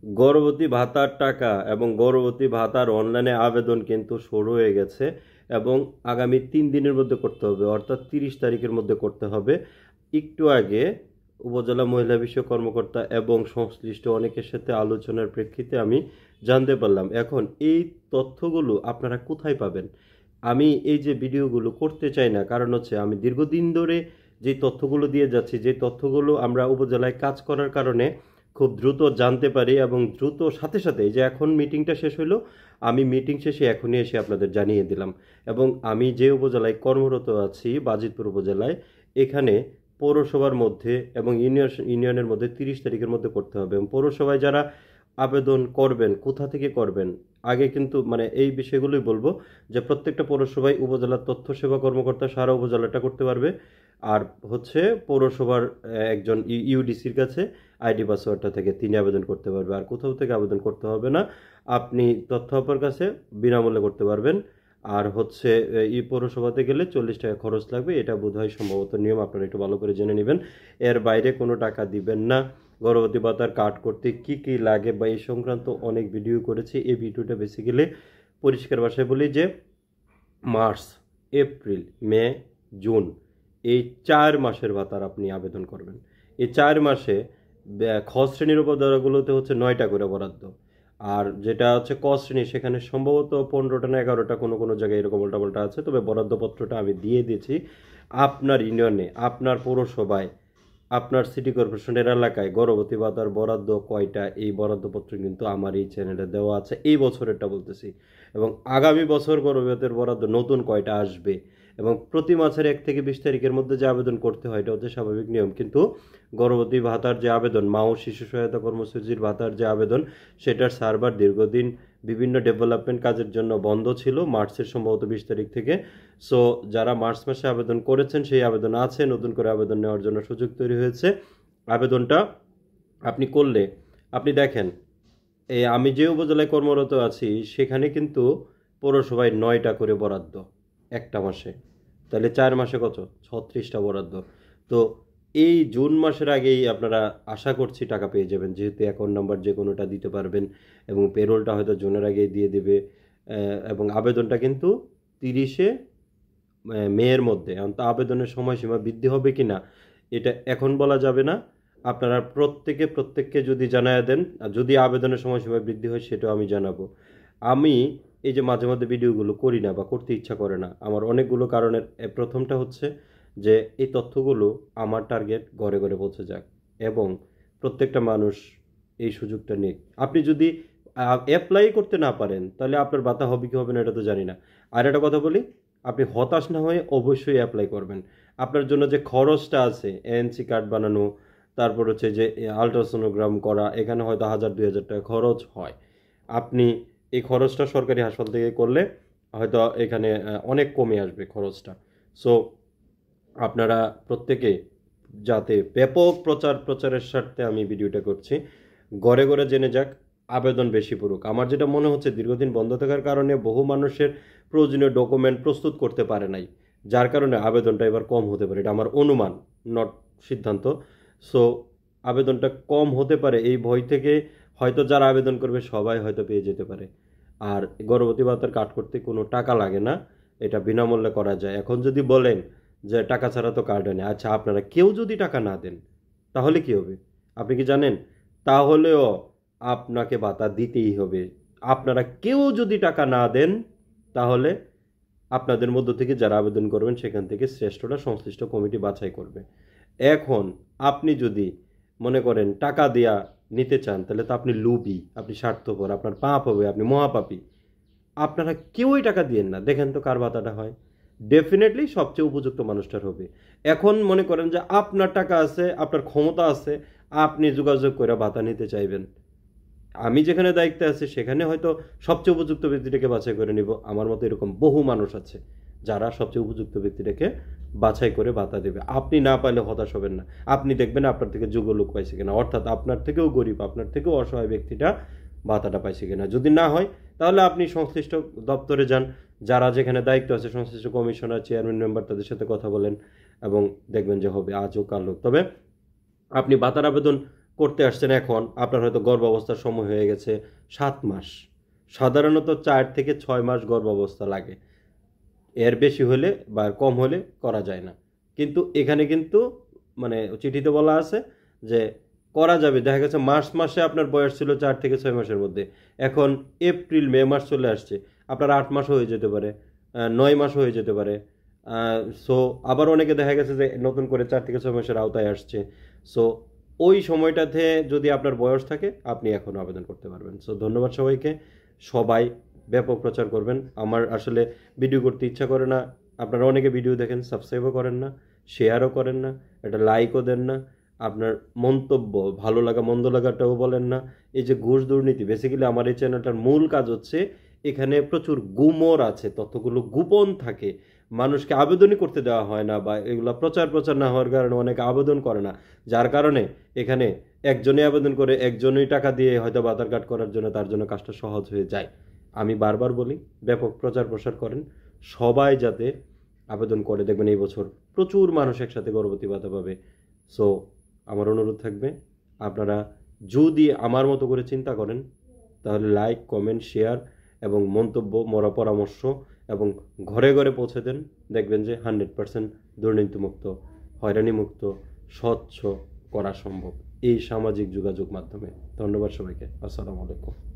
গর্ভবতী ভাতার টাকা এবং গর্ভবতী ভাতার অনলাইনে আবেদন কিন্তু শুরু হয়ে গেছে এবং আগামী 3 দিনের মধ্যে করতে হবে, অর্থাৎ 30 তারিখের মধ্যে করতে হবে। একটু আগে উপজেলা মহিলা বিষয়ক কর্মকর্তা এবং সংশ্লিষ্ট অনেকের সাথে আলোচনার প্রেক্ষিতে আমি জানতে পারলাম। এখন এই তথ্যগুলো আপনারা কোথায় পাবেন? আমি এই যে ভিডিওগুলো করতে চাই না, কারণ হচ্ছে আমি দীর্ঘদিন ধরে যে তথ্যগুলো দিয়ে যাচ্ছি, যে তথ্যগুলো আমরা উপজেলায় কাজ করার কারণে খুব দ্রুত জানতে পারি এবং দ্রুত সাথে সাথে এই যে এখন মিটিংটা শেষ হলো, আমি মিটিং শেষে এখনই এসে আপনাদের জানিয়ে দিলাম। এবং আমি যে উপজেলায় কর্মরত আছি, বাজিতপুর উপজেলায়, এখানে পৌরসভার মধ্যে এবং ইউনিয়নের মধ্যে 30 তারিখের মধ্যে করতে হবে। এবং পৌরসভায় যারা আবেদন করবেন কোথা থেকে করবেন, আগে কিন্তু মানে এই বিষয়গুলোই বলবো যে প্রত্যেকটা পৌরসভায় উপজেলার তথ্য সেবা কর্মকর্তা সারা উপজেলাটা করতে পারবে। আর হচ্ছে পৌরসভার একজন ইউডিসির কাছে আইডি পাসওয়ার্ডটা থেকে তিনি আবেদন করতে পারবে। আর কোথাও থেকে আবেদন করতে হবে না, আপনি তথ্য অপার কাছে বিনামূল্যে করতে পারবেন। আর হচ্ছে এই পৌরসভাতে গেলে 40 টাকা খরচ লাগবে, এটা বোধহয় সম্ভবত নিয়ম, আপনারা একটু ভালো করে জেনে নেবেন। এর বাইরে কোনো টাকা দিবেন না। গর্ভবতী ভাতার কার্ড করতে কি কি লাগে বা এই সংক্রান্ত অনেক ভিডিও করেছি। এই ভিডিওটা বেসিক্যালি পরিষ্কার ভাষায় বলি যে মার্চ, এপ্রিল, মে, জুন এই 4 মাসের ভাতার আপনি আবেদন করবেন। এই 4 মাসে খ শ্রেণীর উপধারাগুলোতে হচ্ছে 9টা করে বরাদ্দ, আর যেটা হচ্ছে ক শ্রেণী সেখানে সম্ভবত 15টা না 11টা, কোনো কোনো জায়গায় এরকম উল্টাপাল্টা আছে। তবে বরাদ্দপত্রটা আমি দিয়ে দিয়েছি। আপনার ইউনিয়নে, আপনার পৌরসভায়, আপনার সিটি কর্পোরেশনের এলাকায় গর্ভবতী ভাতার বরাদ্দ কয়টা, এই বরাদ্দপত্র কিন্তু আমার এই চ্যানেলে দেওয়া আছে। এই বছরেরটা বলতেছি। এবং আগামী বছর গর্ভবতী ভাতার বরাদ্দ নতুন কয়টা আসবে, এবং প্রতি মাসের 1 থেকে 20 তারিখের মধ্যে যে আবেদন করতে হয় এটা হচ্ছে স্বাভাবিক নিয়ম। কিন্তু গর্ভবতী ভাতার যে আবেদন, মা ও শিশু সহায়তা কর্মসূচির ভাতার যে আবেদন, সেটার সার্ভার দীর্ঘদিন বিভিন্ন ডেভেলপমেন্ট কাজের জন্য বন্ধ ছিল মার্চের সম্ভবত 20 তারিখ থেকে। সো যারা মার্চ মাসে আবেদন করেছেন সেই আবেদন আছে, নতুন করে আবেদন নেওয়ার জন্য সুযোগ তৈরি হয়েছে। আবেদনটা আপনি করলে আপনি দেখেন, আমি যে উপজেলায় কর্মরত আছি সেখানে কিন্তু পৌরসভায় 9টা করে বরাদ্দ একটা মাসে। তাহলে 4 মাসে কত? 36টা বরাদ্দ। তো এই জুন মাসের আগেই আপনারা আশা করছি টাকা পেয়ে যাবেন, যেহেতু অ্যাকাউন্ট নাম্বার যে কোনোটা দিতে পারবেন এবং পেরোলটা হয়তো জুনের আগেই দিয়ে দেবে। এবং আবেদনটা কিন্তু 30শে মেয়ের মধ্যে। এখন তো আবেদনের সময়সীমা বৃদ্ধি হবে কি না এটা এখন বলা যাবে না। আপনারা প্রত্যেককে যদি জানায় দেন, আর যদি আবেদনের সময়সীমা বৃদ্ধি হয় সেটাও আমি জানাবো। আমি এই যে মাঝে মধ্যে ভিডিওগুলো করি না বা করতে ইচ্ছা করে না, আমার অনেকগুলো কারণের। প্রথমটা হচ্ছে যে এই তথ্যগুলো আমার টার্গেট ঘরে ঘরে পৌঁছে যাক এবং প্রত্যেকটা মানুষ এই সুযোগটা নিক। আপনি যদি অ্যাপ্লাই করতে না পারেন তাহলে আপনার ভাতা হবে কি হবে না এটা তো জানি না। আর একটা কথা বলি, আপনি হতাশ না হয়ে অবশ্যই অ্যাপ্লাই করবেন। আপনার জন্য যে খরচটা আছে, এএনসি কার্ড বানানো, তারপর হচ্ছে যে আলট্রাসোনোগ্রাম করা, এখানে হয়তো 1000-2000 টাকা খরচ হয়। আপনি এই খরচটা সরকারি হাসপাতাল থেকে করলে হয়তো এখানে অনেক কমে আসবে খরচটা। সো আপনারা প্রত্যেকে, যাতে ব্যাপক প্রচারের স্বার্থে আমি ভিডিওটা করছি, ঘরে ঘরে জেনে যাক, আবেদন বেশি পড়ুক। আমার যেটা মনে হচ্ছে দীর্ঘদিন বন্ধ থাকার কারণে বহু মানুষের প্রয়োজনীয় ডকুমেন্ট প্রস্তুত করতে পারে নাই, যার কারণে আবেদনটা এবার কম হতে পারে। এটা আমার অনুমান, নট সিদ্ধান্ত। সো আবেদনটা কম হতে পারে এই ভয় থেকে হয়তো যারা আবেদন করবে সবাই হয়তো পেয়ে যেতে পারে। আর গর্ভবতী ভাতার কার্ড করতে কোনো টাকা লাগে না, এটা বিনামূল্যে করা যায়। এখন যদি বলেন যে টাকা ছাড়া তো কার্ড হয় না, আচ্ছা আপনারা কেউ যদি টাকা না দেন তাহলে কি হবে আপনি কি জানেন? তাহলেও আপনাকে ভাতা দিতেই হবে। আপনারা কেউ যদি টাকা না দেন তাহলে আপনাদের মধ্য থেকে যারা আবেদন করবেন সেখান থেকে শ্রেষ্ঠটা সংশ্লিষ্ট কমিটি বাছাই করবে। এখন আপনি যদি মনে করেন টাকা দেয়া নিতে চান তাহলে তো আপনি লোভী, আপনি স্বার্থপর, আপনার পাপ হবে, আপনি মহাপাপী। আপনারা কেউই টাকা দিয়েন না, দেখেন তো কার ভাতাটা হয়। ডেফিনেটলি সবচেয়ে উপযুক্ত মানুষটার হবে। এখন মনে করেন যে আপনার টাকা আছে, আপনার ক্ষমতা আছে, আপনি যোগাযোগ করে ভাতা নিতে চাইবেন। আমি যেখানে দায়িত্বে আছি সেখানে হয়তো সবচেয়ে উপযুক্ত ব্যক্তিটাকে বাছাই করে নিব। আমার মতো এরকম বহু মানুষ আছে যারা সবচেয়ে উপযুক্ত ব্যক্তিটাকে বাছাই করে ভাতা দেবে। আপনি না পাইলে হতাশ হবেন না। আপনি দেখবেন আপনার থেকে যোগ্য লোক পাইছে কিনা, অর্থাৎ আপনার থেকেও গরিব, আপনার থেকেও অসহায় ব্যক্তিটা ভাতাটা পাইছে কিনা। যদি না হয় তাহলে আপনি সংশ্লিষ্ট দপ্তরে যান, যারা যেখানে দায়িত্ব আছে, সংশ্লিষ্ট কমিশনার, চেয়ারম্যান, মেম্বার, তাদের সাথে কথা বলেন এবং দেখবেন যে হবে আজও কাল হোক। তবে আপনি ভাতার আবেদন করতে আসছেন, এখন আপনার হয়তো গর্ভাবস্থার সময় হয়ে গেছে 7 মাস। সাধারণত 4 থেকে 6 মাস গর্ভাবস্থা লাগে, এর বেশি হলে বা কম হলে করা যায় না। কিন্তু এখানে কিন্তু মানে চিঠিতে বলা আছে যে করা যাবে। দেখা গেছে মার্চ মাসে আপনার বয়স ছিল 4 থেকে 6 মাসের মধ্যে, এখন এপ্রিল মে মাস চলে আসছে, আপনার 8 মাস হয়ে যেতে পারে, 9 মাস হয়ে যেতে পারে। সো আবার অনেকে দেখা গেছে যে নতুন করে 4 থেকে 6 মাসের আওতায় আসছে। সো ওই সময়টাতে যদি আপনার বয়স থাকে আপনি এখন আবেদন করতে পারবেন। সো ধন্যবাদ সবাইকে। সবাই ব্যাপক প্রচার করবেন। আমার আসলে ভিডিও করতে ইচ্ছা করে না, আপনারা অনেকে ভিডিও দেখেন, সাবস্ক্রাইবও করেন না, শেয়ারও করেন না, একটা লাইকও দেন না, আপনার মন্তব্য ভালো লাগা মন্দ লাগাটাও বলেন না। এই যে ঘুষ দুর্নীতি, বেসিক্যালি আমার এই চ্যানেলটার মূল কাজ হচ্ছে এখানে প্রচুর গুমর আছে, তথ্যগুলো গোপন থাকে, মানুষকে আবেদনই করতে দেওয়া হয় না, বা এগুলো প্রচার না হওয়ার কারণে অনেকে আবেদন করে না, যার কারণে এখানে একজনই আবেদন করে, একজনই টাকা দিয়ে হয়তো আধার কার্ড করার জন্য, তার জন্য কাজটা সহজ হয়ে যায়। আমি বারবার বলি ব্যাপক প্রচার প্রসার করেন, সবাই যাতে আবেদন করে। দেখবেন এই বছর প্রচুর মানুষ একসাথে গর্ভবতী ভাতা পাবে। সো আমার অনুরোধ থাকবে, আপনারা যদি আমার মতো করে চিন্তা করেন তাহলে লাইক, কমেন্ট, শেয়ার এবং মন্তব্য, মরা পরামর্শ এবং ঘরে ঘরে পৌঁছে দেন। দেখবেন যে 100% দুর্নীতিমুক্ত, হয়রানিমুক্ত, স্বচ্ছ করা সম্ভব এই সামাজিক যোগাযোগ মাধ্যমে। ধন্যবাদ সবাইকে। আসসালামু আলাইকুম।